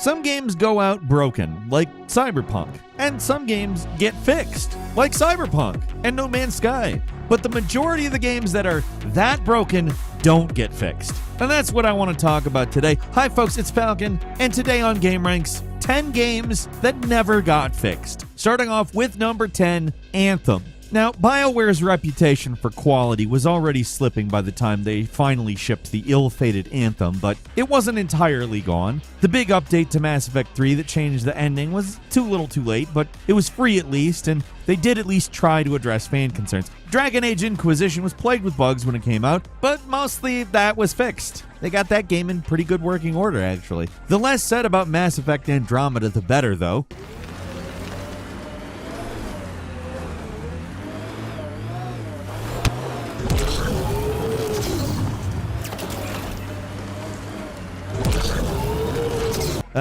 Some games go out broken, like Cyberpunk, and some games get fixed, like Cyberpunk and No Man's Sky. But the majority of the games that are that broken don't get fixed. And that's what I want to talk about today. Hi folks, it's Falcon, and today on Game Ranks, 10 games that never got fixed. Starting off with number 10, Anthem. Now, BioWare's reputation for quality was already slipping by the time they finally shipped the ill-fated Anthem, but it wasn't entirely gone. The big update to Mass Effect 3 that changed the ending was too little too late, but it was free at least, and they did at least try to address fan concerns. Dragon Age Inquisition was plagued with bugs when it came out, but mostly that was fixed. They got that game in pretty good working order, actually. The less said about Mass Effect Andromeda, the better, though.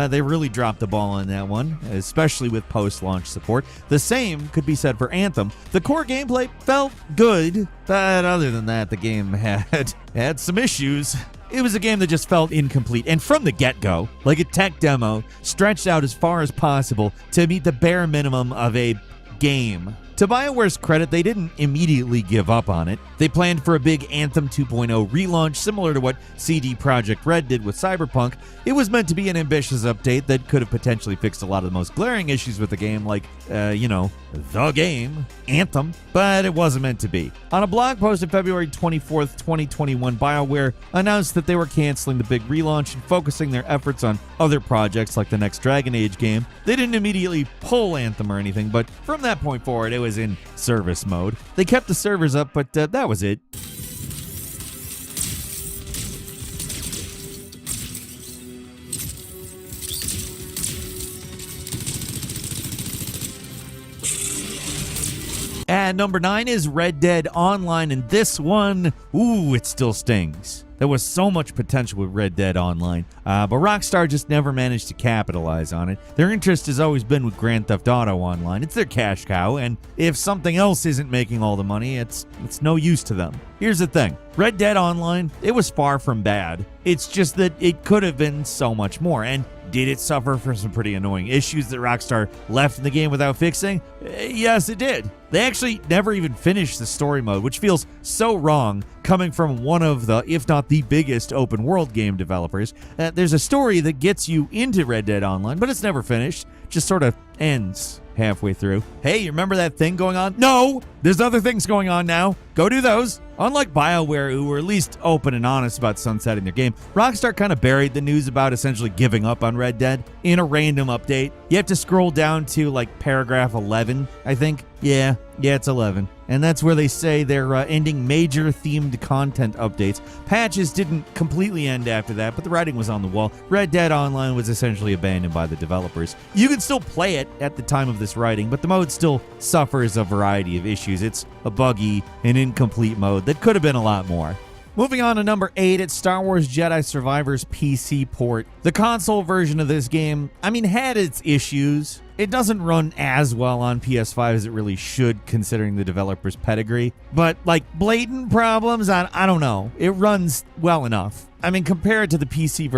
They really dropped the ball on that one, especially with post-launch support. The same could be said for Anthem. The core gameplay felt good, but other than that, the game had some issues. It was a game that just felt incomplete, and from the get-go, like a tech demo, stretched out as far as possible to meet the bare minimum of a game. To BioWare's credit, they didn't immediately give up on it. They planned for a big Anthem 2.0 relaunch, similar to what CD Projekt Red did with Cyberpunk. It was meant to be an ambitious update that could have potentially fixed a lot of the most glaring issues with the game, like, the game, Anthem, but it wasn't meant to be. On a blog post on February 24th, 2021, BioWare announced that they were canceling the big relaunch and focusing their efforts on other projects like the next Dragon Age game. They didn't immediately pull Anthem or anything, but from that point forward, it was in service mode. They kept the servers up, but that was it. And number 9 is Red Dead Online, and this one, it still stings. There was so much potential with Red Dead Online, but Rockstar just never managed to capitalize on it. Their interest has always been with Grand Theft Auto Online. It's their cash cow, and if something else isn't making all the money, it's no use to them. Here's the thing. Red Dead Online, it was far from bad. It's just that it could have been so much more, and did it suffer from some pretty annoying issues that Rockstar left in the game without fixing? Yes, it did. They actually never even finished the story mode, which feels so wrong coming from one of the, if not the biggest open world game developers. There's a story that gets you into Red Dead Online, but it's never finished. Just sort of ends halfway through. Hey, you remember that thing going on? No! There's other things going on now. Go do those. Unlike BioWare, who were at least open and honest about sunsetting their game, Rockstar kind of buried the news about essentially giving up on Red Dead in a random update. You have to scroll down to like paragraph 11, I think. Yeah, it's 11. And that's where they say they're ending major themed content updates. Patches didn't completely end after that, but the writing was on the wall. Red Dead Online was essentially abandoned by the developers. You can still play it at the time of this writing, but the mode still suffers a variety of issues. It's a buggy and incomplete mode that could have been a lot more. Moving on to number 8, it's Star Wars Jedi Survivor's PC port. The console version of this game, had its issues. It doesn't run as well on PS5 as it really should, considering the developer's pedigree. But, blatant problems, I don't know. It runs well enough. Compared to the PC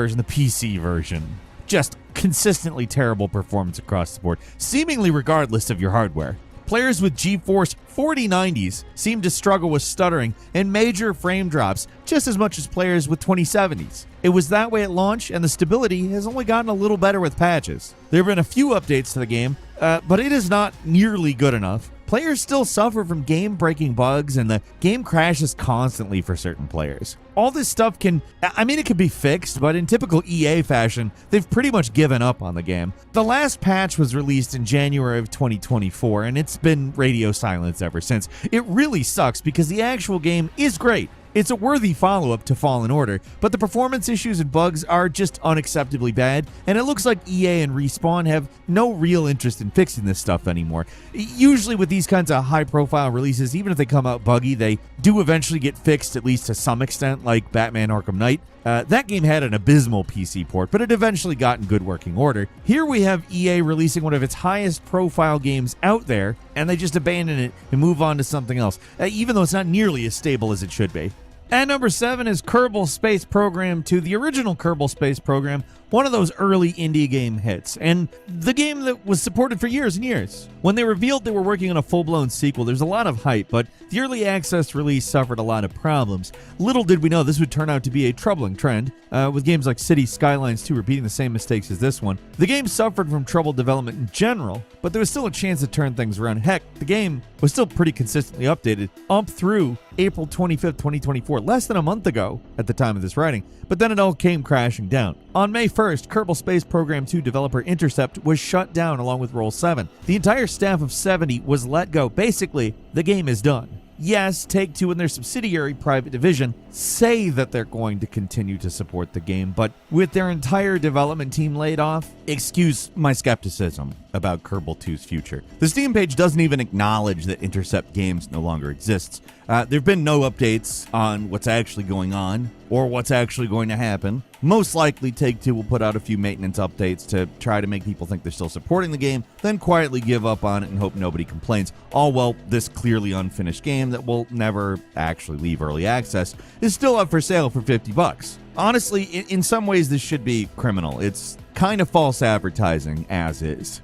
version, just consistently terrible performance across the board, seemingly regardless of your hardware. Players with GeForce 4090s seem to struggle with stuttering and major frame drops just as much as players with 2070s. It was that way at launch, and the stability has only gotten a little better with patches. There have been a few updates to the game, but it is not nearly good enough. Players still suffer from game-breaking bugs, and the game crashes constantly for certain players. All this stuff it can be fixed, but in typical EA fashion, they've pretty much given up on the game. The last patch was released in January of 2024, and it's been radio silence ever since. It really sucks because the actual game is great. It's a worthy follow-up to Fallen Order, but the performance issues and bugs are just unacceptably bad, and it looks like EA and Respawn have no real interest in fixing this stuff anymore. Usually with these kinds of high-profile releases, even if they come out buggy, they do eventually get fixed, at least to some extent, like Batman Arkham Knight. That game had an abysmal PC port, but it eventually got in good working order. Here we have EA releasing one of its highest profile games out there, and they just abandon it and move on to something else, even though it's not nearly as stable as it should be. And number 7 is Kerbal Space Program 2. The original Kerbal Space Program One of those early indie game hits, and the game that was supported for years and years. When they revealed they were working on a full-blown sequel, there's a lot of hype, but the early access release suffered a lot of problems. Little did we know this would turn out to be a troubling trend, with games like Cities Skylines 2 repeating the same mistakes as this one. The game suffered from troubled development in general, but there was still a chance to turn things around. Heck, the game was still pretty consistently updated up through April 25th, 2024, less than a month ago at the time of this writing, but then it all came crashing down. On May 1st, Kerbal Space Program 2 developer Intercept was shut down along with Roll 7. The entire staff of 70 was let go. Basically, the game is done. Yes, Take-Two and their subsidiary Private Division say that they're going to continue to support the game, but with their entire development team laid off, excuse my skepticism about Kerbal 2's future. The Steam page doesn't even acknowledge that Intercept Games no longer exists. There have been no updates on what's actually going on or what's actually going to happen. Most likely, Take-Two will put out a few maintenance updates to try to make people think they're still supporting the game, then quietly give up on it and hope nobody complains. All while this clearly unfinished game that will never actually leave early access is still up for sale for $50. Honestly, in some ways this should be criminal. It's kind of false advertising as is.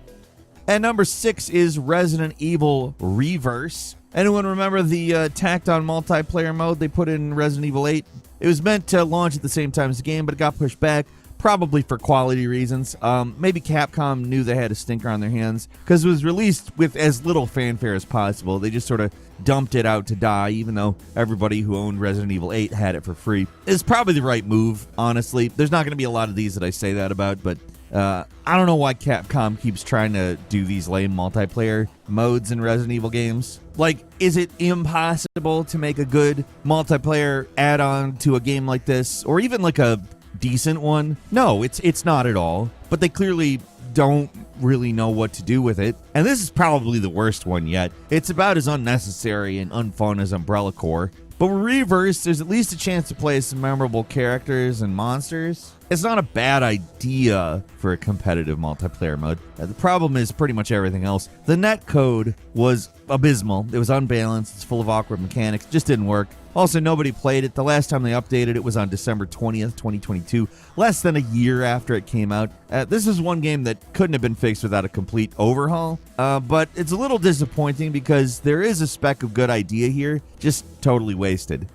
At number 6 is Resident Evil Reverse. Anyone remember the tacked-on multiplayer mode they put in Resident Evil 8? It was meant to launch at the same time as the game, but it got pushed back, probably for quality reasons. Maybe Capcom knew they had a stinker on their hands, because it was released with as little fanfare as possible. They just sort of dumped it out to die, even though everybody who owned Resident Evil 8 had it for free. It's probably the right move, honestly. There's not going to be a lot of these that I say that about, but I don't know why Capcom keeps trying to do these lame multiplayer modes in Resident Evil games. Like, is it impossible to make a good multiplayer add-on to a game like this, or even like a decent one? No, it's not at all. But they clearly don't really know what to do with it. And this is probably the worst one yet. It's about as unnecessary and unfun as Umbrella Corps. But with Reverse, there's at least a chance to play some memorable characters and monsters. It's not a bad idea for a competitive multiplayer mode. The problem is pretty much everything else. The netcode was abysmal. It was unbalanced. It's full of awkward mechanics. Just didn't work. Also, nobody played it. The last time they updated it was on December 20th, 2022, less than a year after it came out. This is one game that couldn't have been fixed without a complete overhaul, but it's a little disappointing because there is a speck of good idea here, just totally wasted.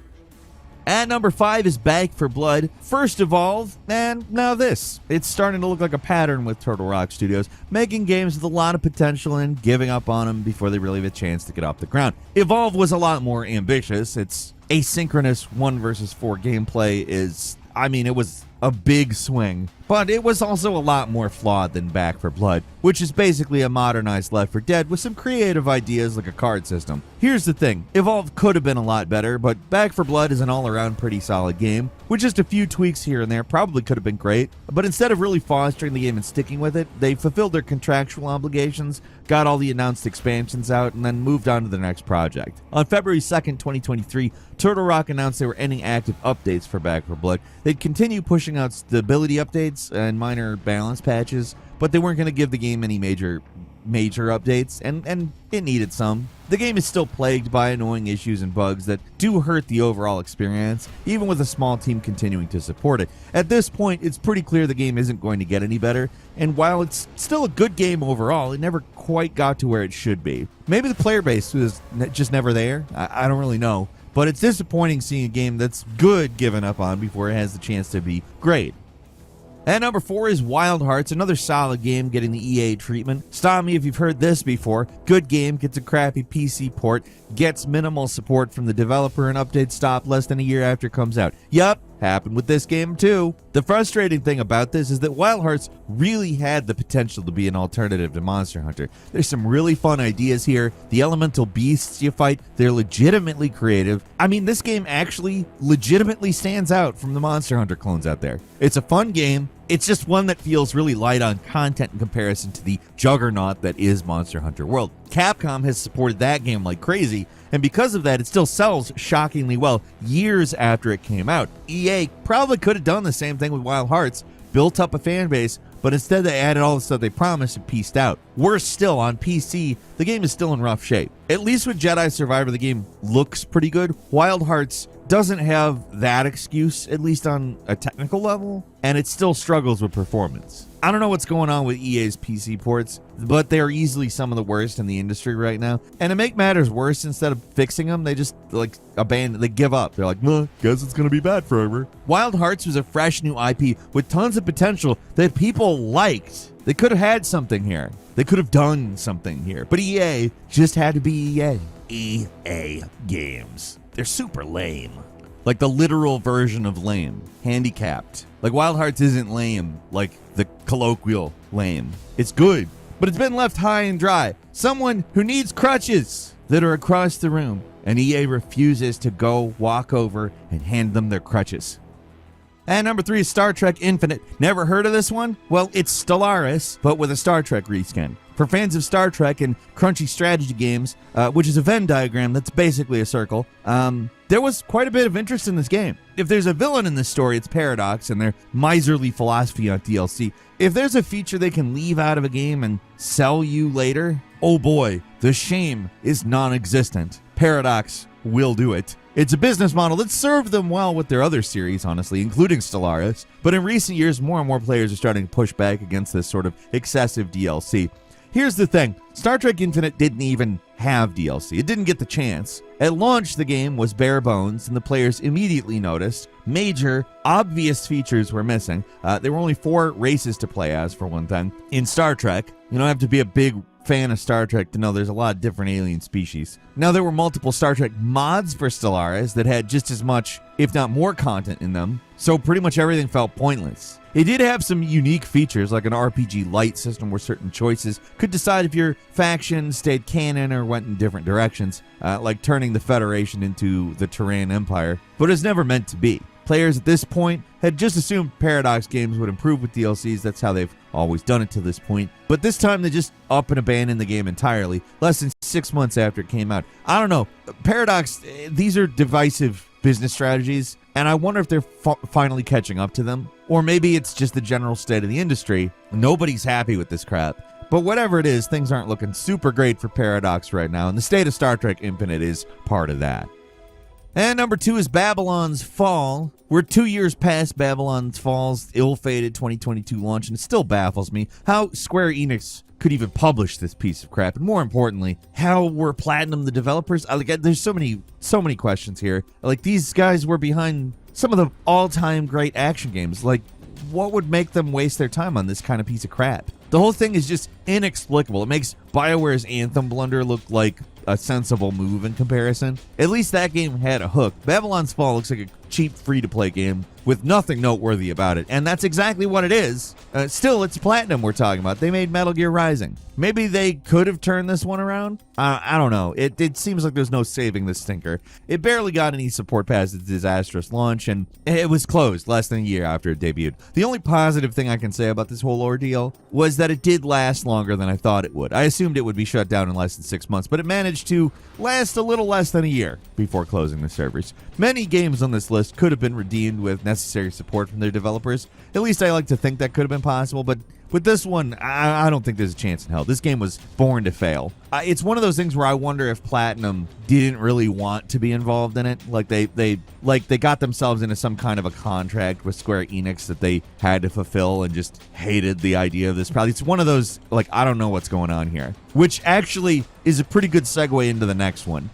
At number 5 is Back 4 Blood. First Evolve, and now this. It's starting to look like a pattern with Turtle Rock Studios, making games with a lot of potential and giving up on them before they really have a chance to get off the ground. Evolve was a lot more ambitious. Its asynchronous 1 versus 4 gameplay it was a big swing, but it was also a lot more flawed than Back 4 Blood, which is basically a modernized Left 4 Dead with some creative ideas like a card system. Here's the thing, Evolve could have been a lot better, but Back 4 Blood is an all-around pretty solid game, with just a few tweaks here and there. Probably could have been great, but instead of really fostering the game and sticking with it, they fulfilled their contractual obligations, got all the announced expansions out, and then moved on to the next project. On February 2nd, 2023, Turtle Rock announced they were ending active updates for Back 4 Blood. They'd continue pushing out stability updates and minor balance patches, but they weren't going to give the game any major updates, and it needed some. The game is still plagued by annoying issues and bugs that do hurt the overall experience, even with a small team continuing to support it. At this point, it's pretty clear the game isn't going to get any better, and while it's still a good game overall, it never quite got to where it should be. Maybe the player base was just never there. I don't really know. But it's disappointing seeing a game that's good given up on before it has the chance to be great. At number 4 is Wild Hearts, another solid game getting the EA treatment. Stop me if you've heard this before. Good game, gets a crappy PC port, gets minimal support from the developer, and updates stop less than a year after it comes out. Yup, happened with this game too. The frustrating thing about this is that Wild Hearts really had the potential to be an alternative to Monster Hunter. There's some really fun ideas here. The elemental beasts you fight, they're legitimately creative. I mean, this game actually legitimately stands out from the Monster Hunter clones out there. It's a fun game. It's just one that feels really light on content in comparison to the juggernaut that is Monster Hunter World. Capcom has supported that game like crazy, and because of that, it still sells shockingly well years after it came out. EA probably could have done the same thing with Wild Hearts, built up a fan base, but instead they added all the stuff they promised and pieced out. Worse still, on PC, the game is still in rough shape. At least with Jedi Survivor, the game looks pretty good. Wild Hearts doesn't have that excuse, at least on a technical level, and it still struggles with performance. I don't know what's going on with EA's PC ports, but they're easily some of the worst in the industry right now. And to make matters worse, instead of fixing them, they just abandon, they give up. They're like, well, guess it's gonna be bad forever. Wild Hearts was a fresh new IP with tons of potential that people liked. They could have had something here. They could have done something here. But EA just had to be EA. EA Games. They're super lame. Like the literal version of lame. Handicapped. Like Wild Hearts isn't lame like the colloquial lame. It's good, but it's been left high and dry. Someone who needs crutches that are across the room, and EA refuses to go walk over and hand them their crutches. And number 3 is Star Trek Infinite. Never heard of this one? Well, it's Stellaris, but with a Star Trek reskin. For fans of Star Trek and crunchy strategy games, which is a Venn diagram that's basically a circle, there was quite a bit of interest in this game. If there's a villain in this story, it's Paradox and their miserly philosophy on DLC. If there's a feature they can leave out of a game and sell you later, oh boy, the shame is non-existent. Paradox will do it. It's a business model that served them well with their other series, honestly, including Stellaris. But in recent years, more and more players are starting to push back against this sort of excessive DLC. Here's the thing, Star Trek Infinite didn't even have DLC. It didn't get the chance. At launch, the game was bare bones, and the players immediately noticed major, obvious features were missing. There were only 4 races to play as, for one thing. In Star Trek, you don't have to be a big fan of Star Trek to know there's a lot of different alien species. Now, there were multiple Star Trek mods for Stellaris that had just as much, if not more, content in them, so pretty much everything felt pointless. It did have some unique features, like an RPG light system where certain choices could decide if your faction stayed canon or went in different directions, like turning the Federation into the Terran Empire, but it's never meant to be. Players at this point had just assumed Paradox games would improve with DLCs. That's how they've always done it to this point. But this time they just up and abandoned the game entirely, less than 6 months after it came out. I don't know. Paradox, these are divisive business strategies, and I wonder if they're finally catching up to them. Or maybe it's just the general state of the industry. Nobody's happy with this crap. But whatever it is, things aren't looking super great for Paradox right now, and the state of Star Trek Infinite is part of that. And number 2 is Babylon's Fall. We're 2 years past Babylon's Fall's ill-fated 2022 launch, and it still baffles me how Square Enix could even publish this piece of crap. And more importantly, how were Platinum the developers? There's so many questions here. Like, these guys were behind some of the all-time great action games. Like, what would make them waste their time on this kind of piece of crap? The whole thing is just inexplicable. It makes BioWare's Anthem blunder look like a sensible move in comparison. At least that game had a hook. Babylon's Fall looks like a cheap free-to-play game with nothing noteworthy about it, and that's exactly what it is. Still, it's Platinum we're talking about. They made Metal Gear Rising. Maybe they could have turned this one around? I don't know. It seems like there's no saving this stinker. It barely got any support past its disastrous launch, and it was closed less than a year after it debuted. The only positive thing I can say about this whole ordeal was that it did last longer than I thought it would. I assumed it would be shut down in less than 6 months, but it managed to last a little less than a year before closing the servers. Many games on this list could have been redeemed with necessary support from their developers. At least I like to think that could have been possible, but with this one, I don't think there's a chance in hell. This game was born to fail. It's one of those things where I wonder if Platinum didn't really want to be involved in it. Like they got themselves into some kind of a contract with Square Enix that they had to fulfill and just hated the idea of this. Probably it's one of those, like, I don't know what's going on here. Which actually is a pretty good segue into the next one.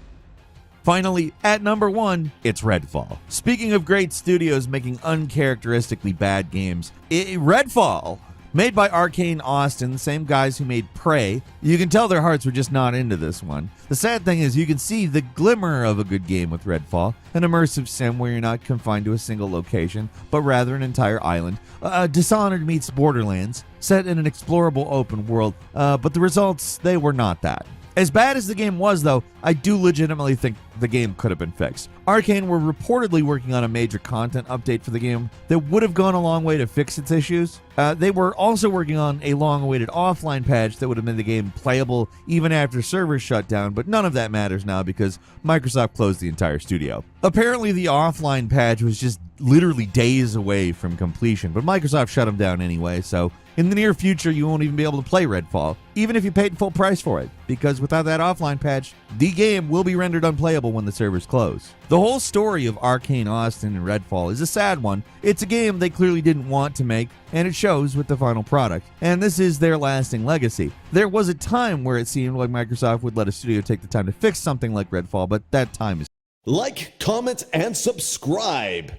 Finally, at number 1, it's Redfall. Speaking of great studios making uncharacteristically bad games, Redfall, made by Arcane Austin, the same guys who made Prey, you can tell their hearts were just not into this one. The sad thing is you can see the glimmer of a good game with Redfall, an immersive sim where you're not confined to a single location, but rather an entire island. Dishonored meets Borderlands, set in an explorable open world, but the results, they were not that. As bad as the game was, though, I do legitimately think the game could have been fixed. Arcane were reportedly working on a major content update for the game that would have gone a long way to fix its issues. They were also working on a long-awaited offline patch that would have made the game playable even after servers shut down, but none of that matters now because Microsoft closed the entire studio. Apparently, the offline patch was just literally days away from completion, but Microsoft shut them down anyway, so In the near future, you won't even be able to play Redfall, even if you paid full price for it, because without that offline patch, the game will be rendered unplayable when the servers close. The whole story of Arcane Austin and Redfall is a sad one. It's a game they clearly didn't want to make, and it shows with the final product. And this is their lasting legacy. There was a time where it seemed like Microsoft would let a studio take the time to fix something like Redfall, but that time is... Like, comment, and subscribe.